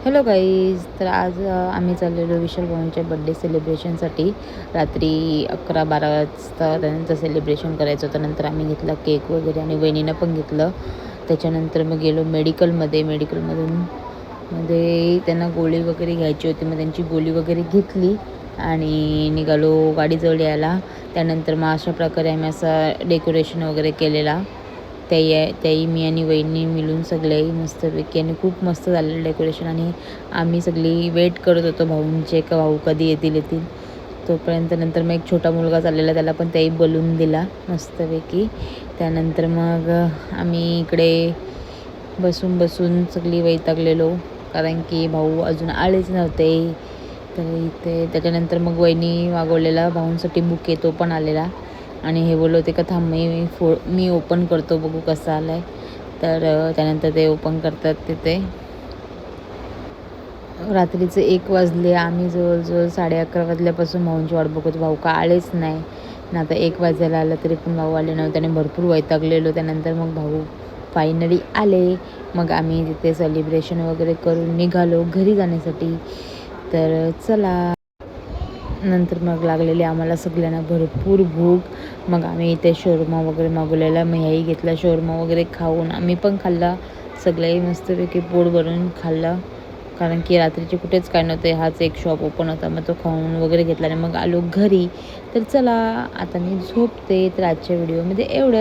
Hello guys. तर आज आम्ही चाललेलो विशाल भाऊंच्या बड्डे सेलिब्रेशनसाठी. रात्री 11-12 वाजता त्यांचं सेलिब्रेशन करायचं होतं. नंतर आम्ही घेतला केक वगैरे आणि वहिनीनं पण घेतलं. त्याच्यानंतर मग गेलो मेडिकलमधून त्यांना गोळी वगैरे घ्यायची होती. मग त्यांची गोळी वगैरे घेतली आणि निघालो गाडीजवळ यायला. त्यानंतर मग अशा प्रकारे आम्ही असं डेकोरेशन वगैरे केलेला. त्याही मी आणि वहिनी मिळून सगळे मस्तपैकी, आणि खूप मस्त झालेलं डेकोरेशन. आणि आम्ही सगळी वेट करत होतो भाऊंचे, का भाऊ कधी येतील. तोपर्यंत नंतर मग एक छोटा मुलगा चाललेला, त्याला पण त्याही बोलून दिला मस्तपैकी. त्यानंतर मग आम्ही इकडे बसून सगळी वैतागलेलो, कारण की भाऊ अजून आलेच नव्हते. तर इथे त्याच्यानंतर मग वहिनी मागवलेला भाऊंसाठी बुके, तो पण आलेला. आणि हे बोलले होते का थांब मी ओपन करतो, बघू कसं आलं आहे. तर त्यानंतर ते ओपन करतात. तिथे रात्रीचे 1 वाजले. आम्ही जवळजवळ 11:30 वाजल्यापासून भाऊंची वाट बघतो. भाऊ का आलेच नाही ना. आता 1 वाजायला आलं तरी पण भाऊ आले नव्हते आणि भरपूर वैतागलेलो. त्यानंतर मग भाऊ फायनली आले. मग आम्ही तिथे सेलिब्रेशन वगैरे करून निघालो घरी जाण्यासाठी. तर चला, नंतर मग लागलेली आम्हाला सगळ्यांना भरपूर भूक. मग आम्ही इथे शोरमा वगैरे मागवलेला. मग ह्याही घेतला शोरमा वगैरे खाऊन. आम्ही पण खाल्ला, सगळ्याही मस्तपैकी पोट भरून खाल्ला, कारण की रात्रीचे कुठेच काय नव्हते. हाच एक शॉप ओपन होता. मग तो खाऊन वगैरे घेतला आणि मग आलो घरी. तर चला, आता मी झोपते. तर आजच्या व्हिडिओमध्ये एवढं.